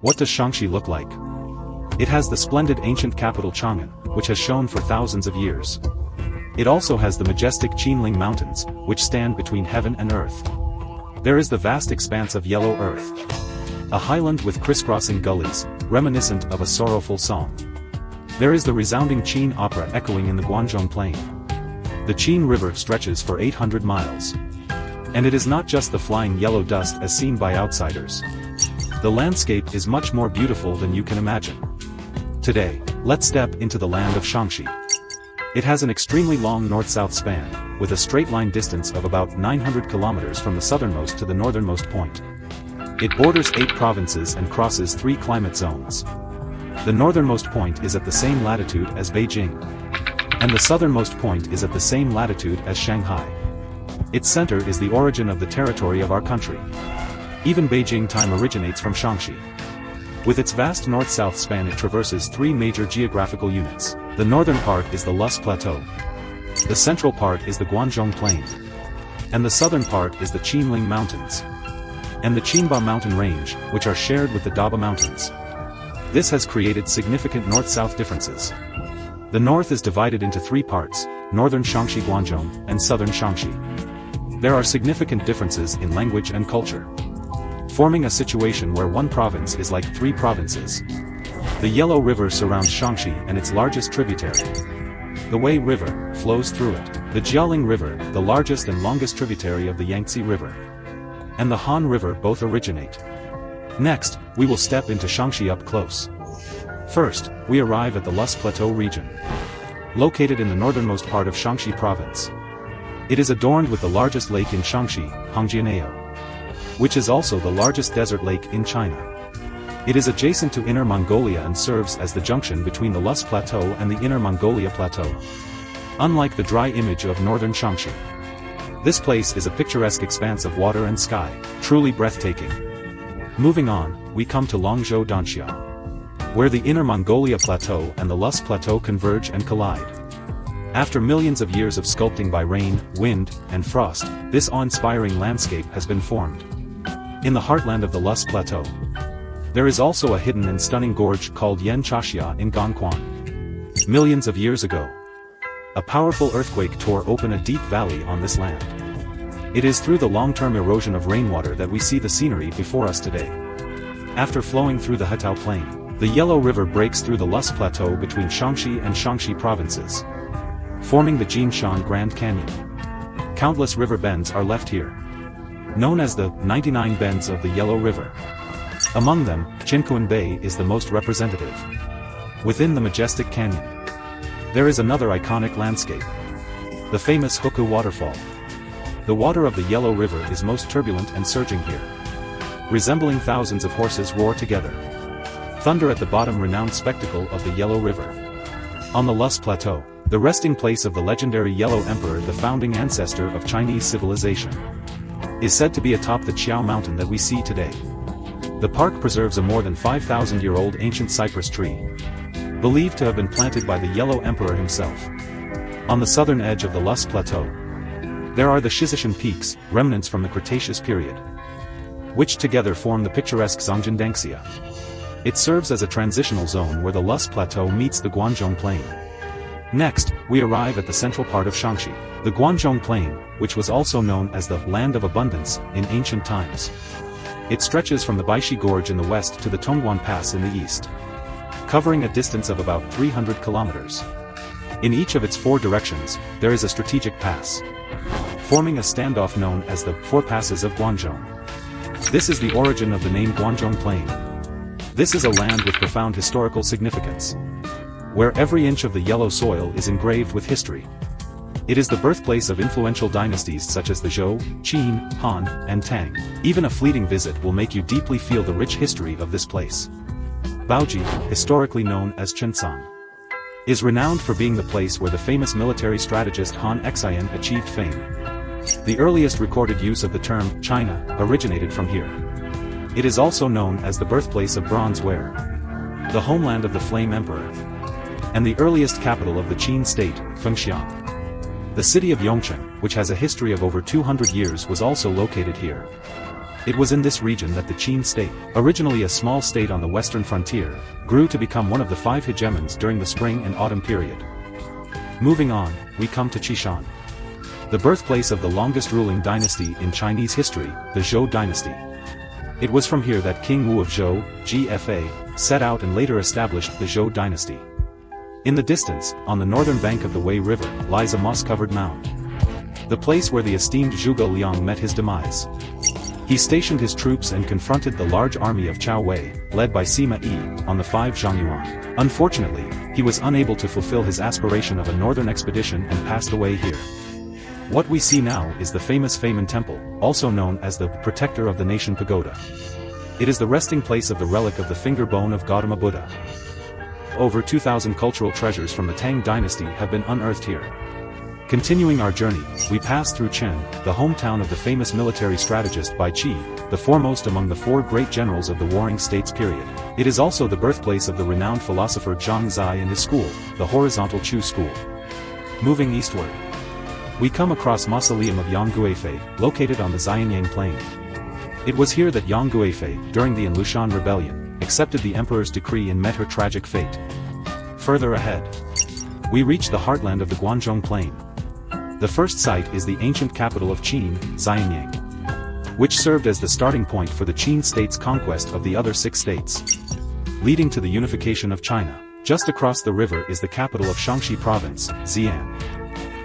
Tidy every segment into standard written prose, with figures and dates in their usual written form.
What does Shaanxi look like? It has the splendid ancient capital Chang'an, which has shown for thousands of years. It also has the majestic Qinling Mountains, which stand between heaven and earth. There is the vast expanse of yellow earth. A highland with crisscrossing gullies, reminiscent of a sorrowful song. There is the resounding Qin opera echoing in the Guangzhong Plain. The Qin River stretches for 800 miles. And it is not just the flying yellow dust as seen by outsiders. The landscape is much more beautiful than you can imagine. Today, let's step into the land of Shaanxi. It has an extremely long north-south span, with a straight-line distance of about 900 kilometers from the southernmost to the northernmost point. It borders 8 provinces and crosses 3 climate zones. The northernmost point is at the same latitude as Beijing. And the southernmost point is at the same latitude as Shanghai. Its center is the origin of the territory of our country. Even Beijing time originates from Shaanxi. With its vast north-south span, it traverses 3 major geographical units. The northern part is the Lus Plateau. The central part is the Guangzhong Plain. And the southern part is the Qinling Mountains. And the Qinba Mountain Range, which are shared with the Daba Mountains. This has created significant north-south differences. The north is divided into 3 parts, northern Shaanxi Guangzhong and southern Shaanxi. There are significant differences in language and culture, forming a situation where one province is like 3 provinces. The Yellow River surrounds Shaanxi and its largest tributary. The Wei River flows through it. The Jialing River, the largest and longest tributary of the Yangtze River, and the Han River both originate. Next, we will step into Shaanxi up close. First, we arrive at the Lus Plateau region, located in the northernmost part of Shaanxi province. It is adorned with the largest lake in Shaanxi, Hangjianeo, which is also the largest desert lake in China. It is adjacent to Inner Mongolia and serves as the junction between the Lus Plateau and the Inner Mongolia Plateau. Unlike the dry image of northern Shaanxi, this place is a picturesque expanse of water and sky, truly breathtaking. Moving on, we come to Longzhou Danxia, where the Inner Mongolia Plateau and the Lus Plateau converge and collide. After millions of years of sculpting by rain, wind, and frost, this awe-inspiring landscape has been formed. In the heartland of the Lus Plateau, there is also a hidden and stunning gorge called Yan Chashia in Gongquan. Millions of years ago, a powerful earthquake tore open a deep valley on this land. It is through the long-term erosion of rainwater that we see the scenery before us today. After flowing through the Hetao Plain, the Yellow River breaks through the Lus Plateau between Shaanxi and Shaanxi provinces, forming the Jinshan Grand Canyon. Countless river bends are left here, known as the 99 bends of the Yellow River. Among them, Qinkuan Bay is the most representative. Within the majestic canyon, there is another iconic landscape, the famous Huku Waterfall. The water of the Yellow River is most turbulent and surging here, resembling thousands of horses roar together. Thunder at the bottom, renowned spectacle of the Yellow River. On the Lus Plateau, the resting place of the legendary Yellow Emperor, the founding ancestor of Chinese civilization, is said to be atop the Qiao Mountain that we see today. The park preserves a more than 5,000-year-old ancient cypress tree, believed to have been planted by the Yellow Emperor himself. On the southern edge of the Lus Plateau, there are the Shizishan Peaks, remnants from the Cretaceous period, which together form the picturesque Zhangjian Danxia. It serves as a transitional zone where the Lus Plateau meets the Guangzhong Plain. Next, we arrive at the central part of Shaanxi, the Guangzhong Plain, which was also known as the Land of Abundance in ancient times. It stretches from the Baishi Gorge in the west to the Tongguan Pass in the east, covering a distance of about 300 kilometers. In each of its 4 directions, there is a strategic pass, forming a standoff known as the 4 Passes of Guangzhong. This is the origin of the name Guangzhong Plain. This is a land with profound historical significance, where every inch of the yellow soil is engraved with history. It is the birthplace of influential dynasties such as the Zhou, Qin, Han, and Tang. Even a fleeting visit will make you deeply feel the rich history of this place. Baoji, historically known as Chencang, is renowned for being the place where the famous military strategist Han Xian achieved fame. The earliest recorded use of the term China originated from here. It is also known as the birthplace of bronze ware, the homeland of the Flame Emperor, and the earliest capital of the Qin state, Fengxiang. The city of Yongcheng, which has a history of over 200 years, was also located here. It was in this region that the Qin state, originally a small state on the western frontier, grew to become one of the 5 hegemons during the spring and autumn period. Moving on, we come to Qishan, the birthplace of the longest ruling dynasty in Chinese history, the Zhou dynasty. It was from here that King Wu of Zhou, GFA, set out and later established the Zhou dynasty. In the distance, on the northern bank of the Wei River, lies a moss-covered mound. The place where the esteemed Zhuge Liang met his demise. He stationed his troops and confronted the large army of Cao Wei, led by Sima Yi, on the 5 Zhangyuan. Unfortunately, he was unable to fulfill his aspiration of a northern expedition and passed away here. What we see now is the famous Feimin Temple, also known as the Protector of the Nation Pagoda. It is the resting place of the relic of the finger bone of Gautama Buddha. Over 2,000 cultural treasures from the Tang dynasty have been unearthed here. Continuing our journey, we pass through Chen, the hometown of the famous military strategist Bai Qi, the foremost among the 4 great generals of the Warring States period. It is also the birthplace of the renowned philosopher Zhang Zai and his school, the Horizontal Chu School. Moving eastward, we come across Mausoleum of Yang Guifei, located on the Xianyang Plain. It was here that Yang Guifei, during the Lushan Rebellion, accepted the emperor's decree and met her tragic fate. Further ahead, we reach the heartland of the Guanzhong Plain. The first site is the ancient capital of Qin, Xianyang, which served as the starting point for the Qin state's conquest of the other 6 states, leading to the unification of China. Just across the river is the capital of Shaanxi province, Xi'an.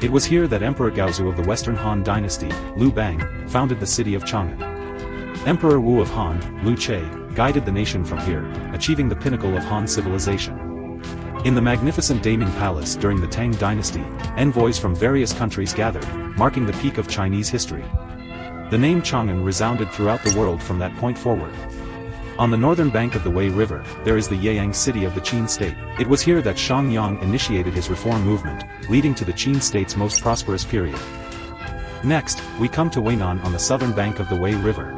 It was here that Emperor Gaozu of the Western Han dynasty, Liu Bang, founded the city of Chang'an. Emperor Wu of Han, Liu Che, guided the nation from here, achieving the pinnacle of Han civilization. In the magnificent Daming Palace during the Tang dynasty, envoys from various countries gathered, marking the peak of Chinese history. The name Chang'an resounded throughout the world from that point forward. On the northern bank of the Wei River, there is the Yeyang city of the Qin state. It was here that Shang Yang initiated his reform movement, leading to the Qin state's most prosperous period. Next, we come to Weinan on the southern bank of the Wei River.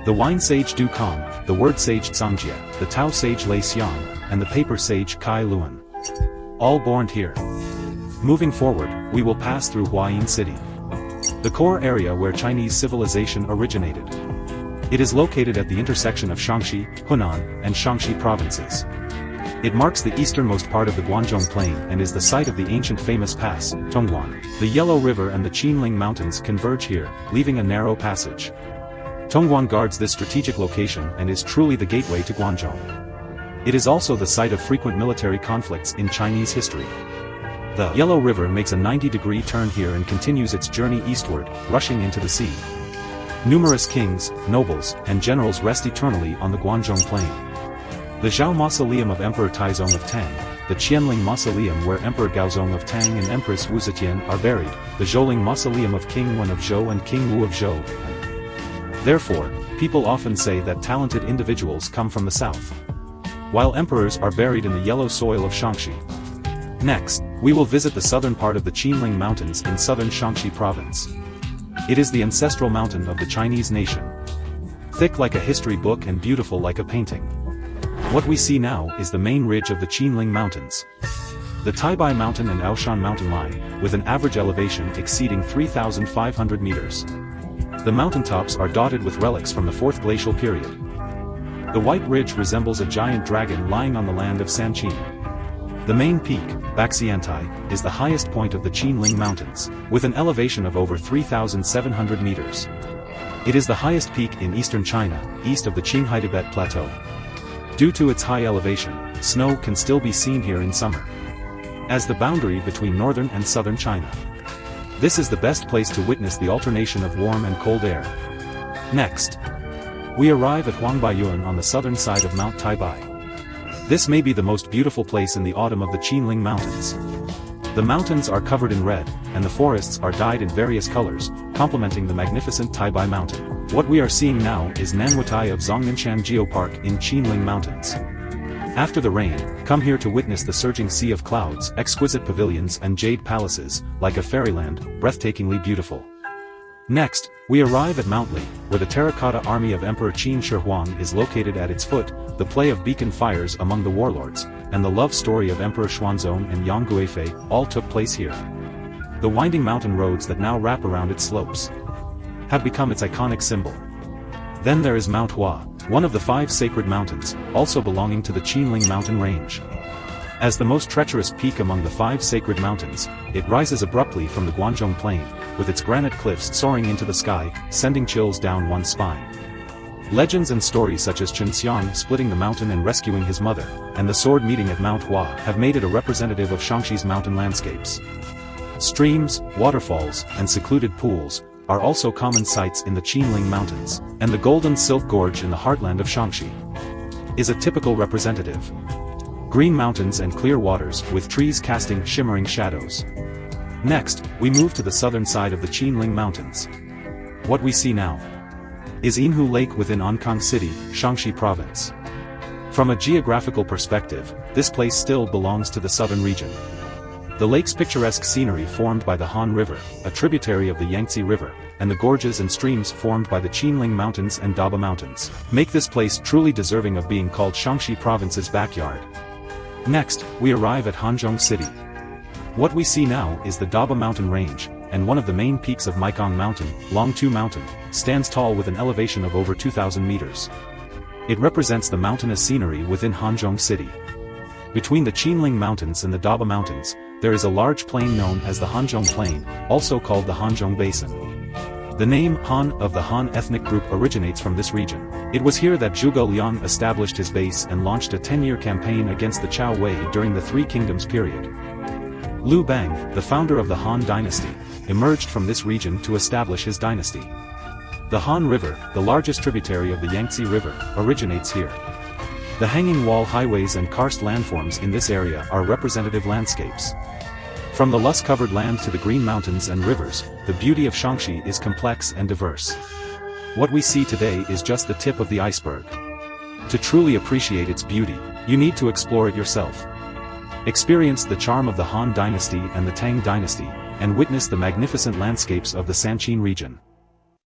The wine sage Du Kong, the word sage Zhangjie, the Tao sage Lei Xiang, and the paper sage Kai Luan. All born here. Moving forward, we will pass through Huayin City, the core area where Chinese civilization originated. It is located at the intersection of Shaanxi, Hunan, and Shaanxi provinces. It marks the easternmost part of the Guanzhong Plain and is the site of the ancient famous pass, Tongguan. The Yellow River and the Qinling Mountains converge here, leaving a narrow passage. Tongguan guards this strategic location and is truly the gateway to Guanzhong. It is also the site of frequent military conflicts in Chinese history. The Yellow River makes a 90-degree turn here and continues its journey eastward, rushing into the sea. Numerous kings, nobles, and generals rest eternally on the Guanzhong Plain. The Zhao Mausoleum of Emperor Taizong of Tang, the Qianling Mausoleum where Emperor Gaozong of Tang and Empress Wu Zetian are buried, the Zhouling Mausoleum of King Wen of Zhou and King Wu of Zhou. Therefore, people often say that talented individuals come from the south, while emperors are buried in the yellow soil of Shaanxi. Next, we will visit the southern part of the Qinling Mountains in southern Shaanxi province. It is the ancestral mountain of the Chinese nation. Thick like a history book and beautiful like a painting. What we see now is the main ridge of the Qinling Mountains. The Taibai Mountain and Aoshan Mountain line, with an average elevation exceeding 3,500 meters. The mountaintops are dotted with relics from the 4th glacial period. The White Ridge resembles a giant dragon lying on the land of Sanqin. The main peak, Baxiantai, is the highest point of the Qinling Mountains, with an elevation of over 3,700 meters. It is the highest peak in eastern China, east of the Qinghai Tibet Plateau. Due to its high elevation, snow can still be seen here in summer, as the boundary between northern and southern China. This is the best place to witness the alternation of warm and cold air. Next, we arrive at Huangbaiyuan on the southern side of Mount Taibai. This may be the most beautiful place in the autumn of the Qinling Mountains. The mountains are covered in red, and the forests are dyed in various colors, complementing the magnificent Taibai Mountain. What we are seeing now is Nanwatai of Zhongnanshan Geopark in Qinling Mountains. After the rain, come here to witness the surging sea of clouds, exquisite pavilions and jade palaces, like a fairyland, breathtakingly beautiful. Next, we arrive at Mount Li, where the terracotta army of Emperor Qin Shi Huang is located at its foot, the play of beacon fires among the warlords, and the love story of Emperor Xuanzong and Yang Guifei all took place here. The winding mountain roads that now wrap around its slopes have become its iconic symbol. Then there is Mount Hua, one of the 5 sacred mountains, also belonging to the Qinling mountain range. As the most treacherous peak among the 5 sacred mountains, it rises abruptly from the Guanzhong plain, with its granite cliffs soaring into the sky, sending chills down one's spine. Legends and stories such as Chen Xiang splitting the mountain and rescuing his mother, and the sword meeting at Mount Hua have made it a representative of Shaanxi's mountain landscapes. Streams, waterfalls, and secluded pools are also common sights in the Qinling Mountains, and the Golden Silk Gorge in the heartland of Shaanxi is a typical representative. Green mountains and clear waters with trees casting shimmering shadows. Next, we move to the southern side of the Qinling Mountains. What we see now is Yinhu Lake within Ankang City, Shaanxi Province. From a geographical perspective, this place still belongs to the southern region. The lake's picturesque scenery formed by the Han River, a tributary of the Yangtze River, and the gorges and streams formed by the Qinling Mountains and Daba Mountains, make this place truly deserving of being called Shaanxi Province's backyard. Next, we arrive at Hanzhong City. What we see now is the Daba Mountain Range, and one of the main peaks of Maikong Mountain, Longtu Mountain, stands tall with an elevation of over 2,000 meters. It represents the mountainous scenery within Hanzhong City. Between the Qinling Mountains and the Daba Mountains, there is a large plain known as the Hanzhong Plain, also called the Hanzhong Basin. The name Han of the Han ethnic group originates from this region. It was here that Zhuge Liang established his base and launched a 10-year campaign against the Chao Wei during the Three Kingdoms period. Liu Bang, the founder of the Han dynasty, emerged from this region to establish his dynasty. The Han River, the largest tributary of the Yangtze River, originates here. The hanging wall highways and karst landforms in this area are representative landscapes. From the lush-covered land to the green mountains and rivers, the beauty of Shaanxi is complex and diverse. What we see today is just the tip of the iceberg. To truly appreciate its beauty, you need to explore it yourself. Experience the charm of the Han dynasty and the Tang dynasty, and witness the magnificent landscapes of the Sanqin region.